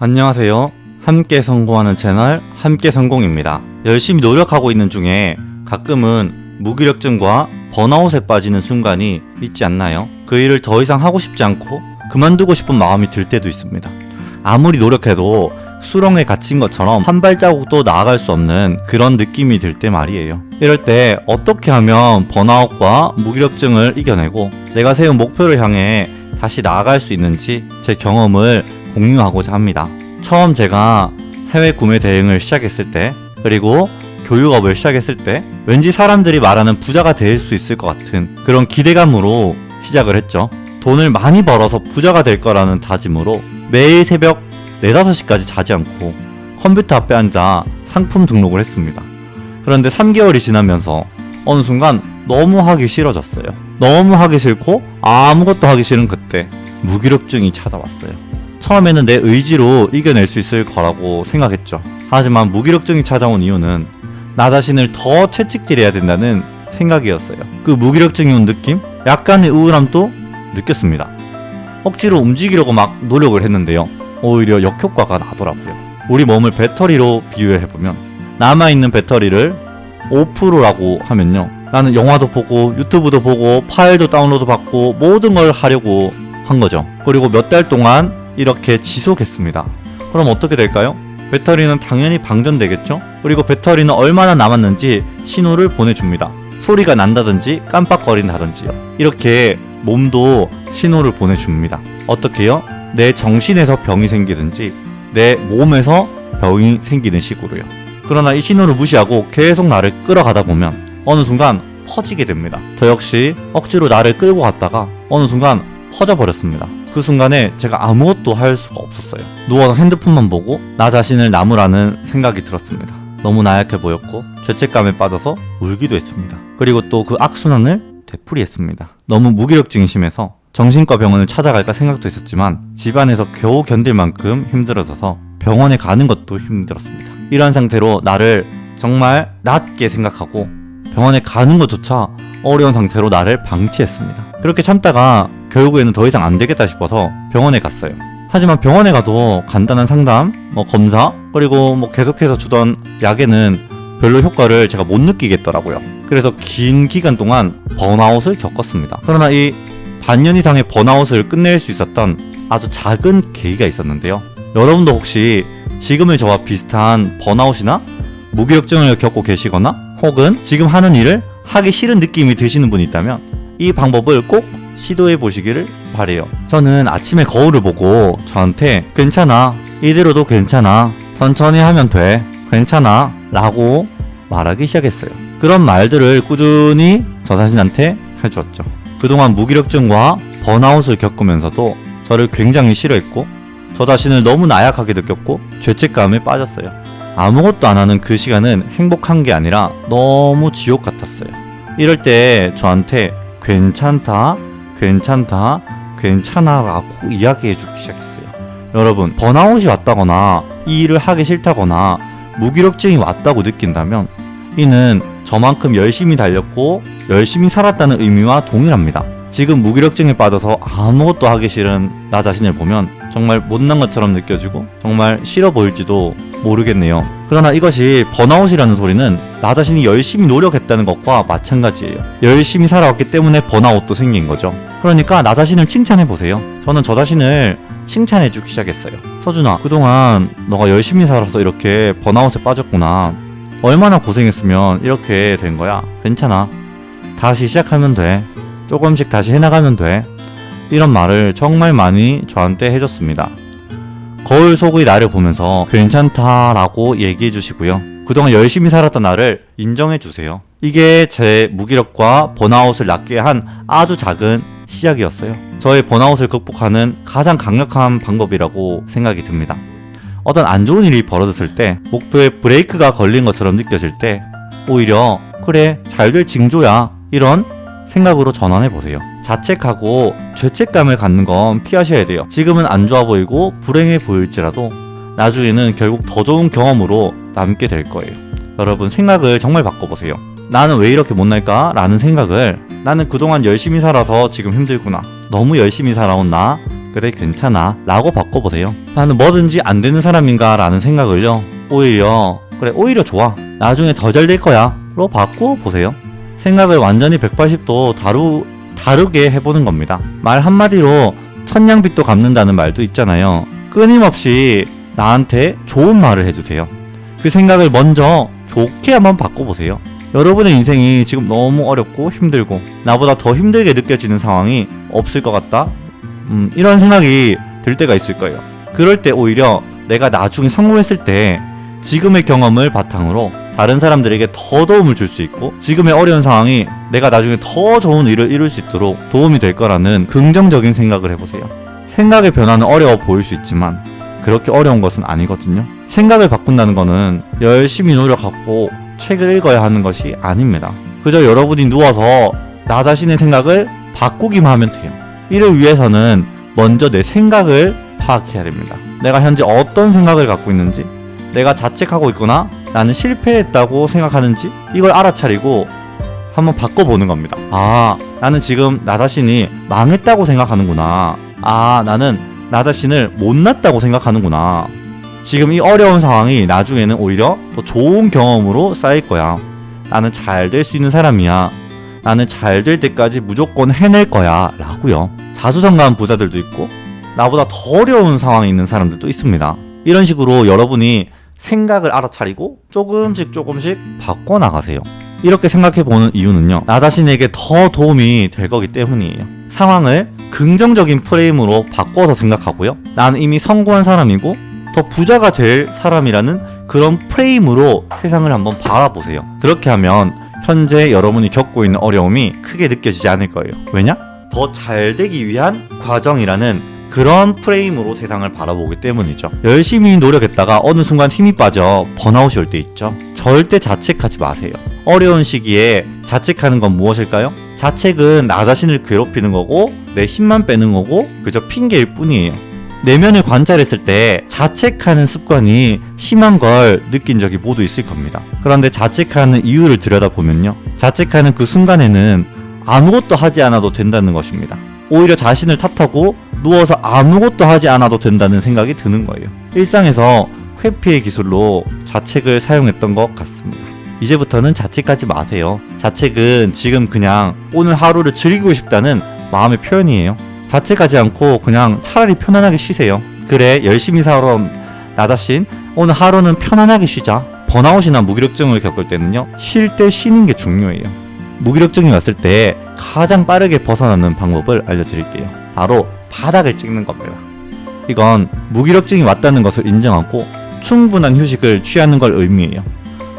안녕하세요. 함께 성공하는 채널 함께성공입니다. 열심히 노력하고 있는 중에 가끔은 무기력증과 번아웃에 빠지는 순간이 있지 않나요? 그 일을 더 이상 하고 싶지 않고 그만두고 싶은 마음이 들 때도 있습니다. 아무리 노력해도 수렁에 갇힌 것처럼 한 발자국도 나아갈 수 없는 그런 느낌이 들 때 말이에요. 이럴 때 어떻게 하면 번아웃과 무기력증을 이겨내고 내가 세운 목표를 향해 다시 나아갈 수 있는지 제 경험을 공유하고자 합니다. 처음 제가 해외 구매 대행을 시작했을 때, 그리고 교육업을 시작했을 때 왠지 사람들이 말하는 부자가 될 수 있을 것 같은 그런 기대감으로 시작을 했죠. 돈을 많이 벌어서 부자가 될 거라는 다짐으로 매일 새벽 4, 5시까지 자지 않고 컴퓨터 앞에 앉아 상품 등록을 했습니다. 그런데 3개월이 지나면서 어느 순간 너무 하기 싫어졌어요. 너무 하기 싫고 아무것도 하기 싫은 그때 무기력증이 찾아왔어요. 처음에는 내 의지로 이겨낼 수 있을 거라고 생각했죠. 하지만 무기력증이 찾아온 이유는 나 자신을 더 채찍질해야 된다는 생각이었어요. 그 무기력증이 온 느낌? 약간의 우울함도 느꼈습니다. 억지로 움직이려고 막 노력을 했는데요. 오히려 역효과가 나더라고요. 우리 몸을 배터리로 비유해보면 남아있는 배터리를 5%라고 하면요, 나는 영화도 보고 유튜브도 보고 파일도 다운로드 받고 모든 걸 하려고 한 거죠. 그리고 몇 달 동안 이렇게 지속했습니다. 그럼 어떻게 될까요? 배터리는 당연히 방전되겠죠? 그리고 배터리는 얼마나 남았는지 신호를 보내줍니다. 소리가 난다든지 깜빡거린다든지요. 이렇게 몸도 신호를 보내줍니다. 어떻게요? 내 정신에서 병이 생기든지 내 몸에서 병이 생기는 식으로요. 그러나 이 신호를 무시하고 계속 나를 끌어가다 보면 어느 순간 퍼지게 됩니다. 저 역시 억지로 나를 끌고 갔다가 어느 순간 퍼져버렸습니다. 그 순간에 제가 아무것도 할 수가 없었어요. 누워서 핸드폰만 보고 나 자신을 나무라는 생각이 들었습니다. 너무 나약해 보였고 죄책감에 빠져서 울기도 했습니다. 그리고 또 그 악순환을 되풀이했습니다. 너무 무기력증이 심해서 정신과 병원을 찾아갈까 생각도 했었지만 집안에서 겨우 견딜 만큼 힘들어져서 병원에 가는 것도 힘들었습니다. 이런 상태로 나를 정말 낮게 생각하고 병원에 가는 것조차 어려운 상태로 나를 방치했습니다. 그렇게 참다가 결국에는 더 이상 안 되겠다 싶어서 병원에 갔어요. 하지만 병원에 가도 간단한 상담, 검사, 그리고 계속해서 주던 약에는 별로 효과를 제가 못 느끼겠더라고요. 그래서 긴 기간 동안 번아웃을 겪었습니다. 그러나 이 반년 이상의 번아웃을 끝낼 수 있었던 아주 작은 계기가 있었는데요. 여러분도 혹시 지금의 저와 비슷한 번아웃이나 무기력증을 겪고 계시거나 혹은 지금 하는 일을 하기 싫은 느낌이 드시는 분이 있다면 이 방법을 꼭 시도해 보시기를 바래요. 저는 아침에 거울을 보고 저한테 괜찮아, 이대로도 괜찮아, 천천히 하면 돼, 괜찮아 라고 말하기 시작했어요. 그런 말들을 꾸준히 저 자신한테 해주었죠. 그동안 무기력증과 번아웃을 겪으면서도 저를 굉장히 싫어했고 저 자신을 너무 나약하게 느꼈고 죄책감에 빠졌어요. 아무것도 안 하는 그 시간은 행복한 게 아니라 너무 지옥 같았어요. 이럴 때 저한테 괜찮다, 괜찮다, 괜찮아 라고 이야기해주기 시작했어요. 여러분, 번아웃이 왔다거나 이 일을 하기 싫다거나 무기력증이 왔다고 느낀다면 이는 저만큼 열심히 달렸고 열심히 살았다는 의미와 동일합니다. 지금 무기력증에 빠져서 아무것도 하기 싫은 나 자신을 보면 정말 못난 것처럼 느껴지고 정말 싫어 보일지도 모르겠네요. 그러나 이것이 번아웃이라는 소리는 나 자신이 열심히 노력했다는 것과 마찬가지예요. 열심히 살아왔기 때문에 번아웃도 생긴 거죠. 그러니까 나 자신을 칭찬해보세요. 저는 저 자신을 칭찬해주기 시작했어요. 서준아, 그동안 너가 열심히 살아서 이렇게 번아웃에 빠졌구나. 얼마나 고생했으면 이렇게 된 거야. 괜찮아. 다시 시작하면 돼. 조금씩 다시 해나가면 돼. 이런 말을 정말 많이 저한테 해줬습니다. 거울 속의 나를 보면서 괜찮다라고 얘기해 주시고요. 그동안 열심히 살았던 나를 인정해 주세요. 이게 제 무기력과 번아웃을 낫게 한 아주 작은 시작이었어요. 저의 번아웃을 극복하는 가장 강력한 방법이라고 생각이 듭니다. 어떤 안 좋은 일이 벌어졌을 때, 목표에 브레이크가 걸린 것처럼 느껴질 때 오히려 그래, 잘 될 징조야, 이런 생각으로 전환해 보세요. 자책하고 죄책감을 갖는 건 피하셔야 돼요. 지금은 안 좋아 보이고 불행해 보일지라도 나중에는 결국 더 좋은 경험으로 남게 될 거예요. 여러분, 생각을 정말 바꿔보세요. 나는 왜 이렇게 못날까? 라는 생각을 나는 그동안 열심히 살아서 지금 힘들구나. 너무 열심히 살아온 나 그래 괜찮아 라고 바꿔보세요. 나는 뭐든지 안 되는 사람인가 라는 생각을요 오히려 그래 오히려 좋아 나중에 더 잘 될 거야 로 바꿔보세요. 생각을 완전히 180도 다르게 해보는 겁니다. 말 한마디로 천냥빚도 갚는다는 말도 있잖아요. 끊임없이 나한테 좋은 말을 해주세요. 그 생각을 먼저 좋게 한번 바꿔보세요. 여러분의 인생이 지금 너무 어렵고 힘들고 나보다 더 힘들게 느껴지는 상황이 없을 것 같다? 이런 생각이 들 때가 있을 거예요. 그럴 때 오히려 내가 나중에 성공했을 때 지금의 경험을 바탕으로 다른 사람들에게 더 도움을 줄 수 있고 지금의 어려운 상황이 내가 나중에 더 좋은 일을 이룰 수 있도록 도움이 될 거라는 긍정적인 생각을 해보세요. 생각의 변화는 어려워 보일 수 있지만 그렇게 어려운 것은 아니거든요. 생각을 바꾼다는 거는 열심히 노력하고 책을 읽어야 하는 것이 아닙니다. 그저 여러분이 누워서 나 자신의 생각을 바꾸기만 하면 돼요. 이를 위해서는 먼저 내 생각을 파악해야 됩니다. 내가 현재 어떤 생각을 갖고 있는지, 내가 자책하고 있거나 나는 실패했다고 생각하는지 이걸 알아차리고 한번 바꿔보는 겁니다. 아, 나는 지금 나 자신이 망했다고 생각하는구나. 아, 나는 나 자신을 못났다고 생각하는구나. 지금 이 어려운 상황이 나중에는 오히려 더 좋은 경험으로 쌓일 거야. 나는 잘 될 수 있는 사람이야. 나는 잘 될 때까지 무조건 해낼 거야 라고요. 자수성가한 부자들도 있고 나보다 더 어려운 상황에 있는 사람들도 있습니다. 이런 식으로 여러분이 생각을 알아차리고 조금씩 바꿔나가세요. 이렇게 생각해보는 이유는요, 나 자신에게 더 도움이 될 거기 때문이에요. 상황을 긍정적인 프레임으로 바꿔서 생각하고요, 나는 이미 성공한 사람이고 더 부자가 될 사람이라는 그런 프레임으로 세상을 한번 바라보세요. 그렇게 하면 현재 여러분이 겪고 있는 어려움이 크게 느껴지지 않을 거예요. 왜냐? 더 잘 되기 위한 과정이라는 그런 프레임으로 세상을 바라보기 때문이죠. 열심히 노력했다가 어느 순간 힘이 빠져 번아웃이 올 때 있죠. 절대 자책하지 마세요. 어려운 시기에 자책하는 건 무엇일까요? 자책은 나 자신을 괴롭히는 거고 내 힘만 빼는 거고 그저 핑계일 뿐이에요. 내면을 관찰했을 때 자책하는 습관이 심한 걸 느낀 적이 모두 있을 겁니다. 그런데 자책하는 이유를 들여다보면요, 자책하는 그 순간에는 아무것도 하지 않아도 된다는 것입니다. 오히려 자신을 탓하고 누워서 아무것도 하지 않아도 된다는 생각이 드는 거예요. 일상에서 회피의 기술로 자책을 사용했던 것 같습니다. 이제부터는 자책하지 마세요. 자책은 지금 그냥 오늘 하루를 즐기고 싶다는 마음의 표현이에요. 자책하지 않고 그냥 차라리 편안하게 쉬세요. 그래, 열심히 살아온 나 자신 오늘 하루는 편안하게 쉬자. 번아웃이나 무기력증을 겪을 때는요, 쉴 때 쉬는 게 중요해요. 무기력증이 왔을 때 가장 빠르게 벗어나는 방법을 알려드릴게요. 바로 바닥을 찍는 겁니다. 이건 무기력증이 왔다는 것을 인정하고 충분한 휴식을 취하는 걸 의미해요.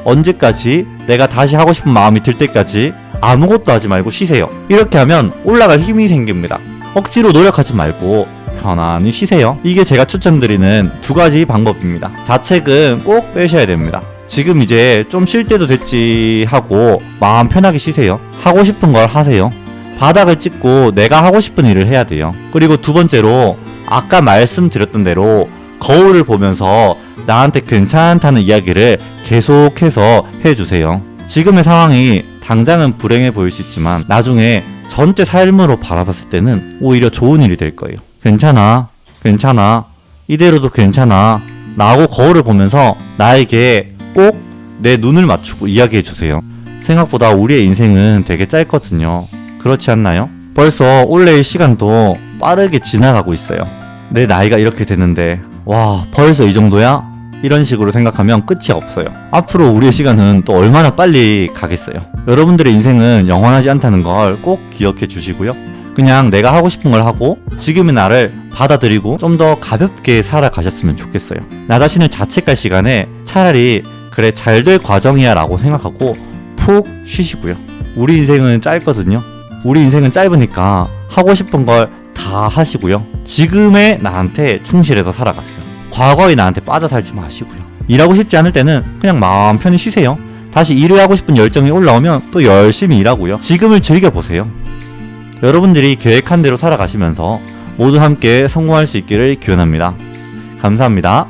언제까지? 내가 다시 하고 싶은 마음이 들 때까지 아무것도 하지 말고 쉬세요. 이렇게 하면 올라갈 힘이 생깁니다. 억지로 노력하지 말고 편안히 쉬세요. 이게 제가 추천드리는 두 가지 방법입니다. 자책은 꼭 빼셔야 됩니다. 지금 이제 좀 쉴 때도 됐지 하고 마음 편하게 쉬세요. 하고 싶은 걸 하세요. 바닥을 찍고 내가 하고 싶은 일을 해야 돼요. 그리고 두 번째로 아까 말씀드렸던 대로 거울을 보면서 나한테 괜찮다는 이야기를 계속해서 해주세요. 지금의 상황이 당장은 불행해 보일 수 있지만 나중에 전체 삶으로 바라봤을 때는 오히려 좋은 일이 될 거예요. 괜찮아, 이대로도 괜찮아 라고 거울을 보면서 나에게 꼭 내 눈을 맞추고 이야기해주세요. 생각보다 우리의 인생은 되게 짧거든요. 그렇지 않나요? 벌써 올해의 시간도 빠르게 지나가고 있어요. 내 나이가 이렇게 되는데 와, 벌써 이 정도야? 이런 식으로 생각하면 끝이 없어요. 앞으로 우리의 시간은 또 얼마나 빨리 가겠어요. 여러분들의 인생은 영원하지 않다는 걸 꼭 기억해 주시고요. 그냥 내가 하고 싶은 걸 하고 지금의 나를 받아들이고 좀 더 가볍게 살아가셨으면 좋겠어요. 나 자신을 자책할 시간에 차라리 그래, 잘 될 과정이야 라고 생각하고 푹 쉬시고요. 우리 인생은 짧거든요. 우리 인생은 짧으니까 하고 싶은 걸 다 하시고요. 지금의 나한테 충실해서 살아가세요. 과거의 나한테 빠져 살지 마시고요. 일하고 싶지 않을 때는 그냥 마음 편히 쉬세요. 다시 일을 하고 싶은 열정이 올라오면 또 열심히 일하고요. 지금을 즐겨보세요. 여러분들이 계획한 대로 살아가시면서 모두 함께 성공할 수 있기를 기원합니다. 감사합니다.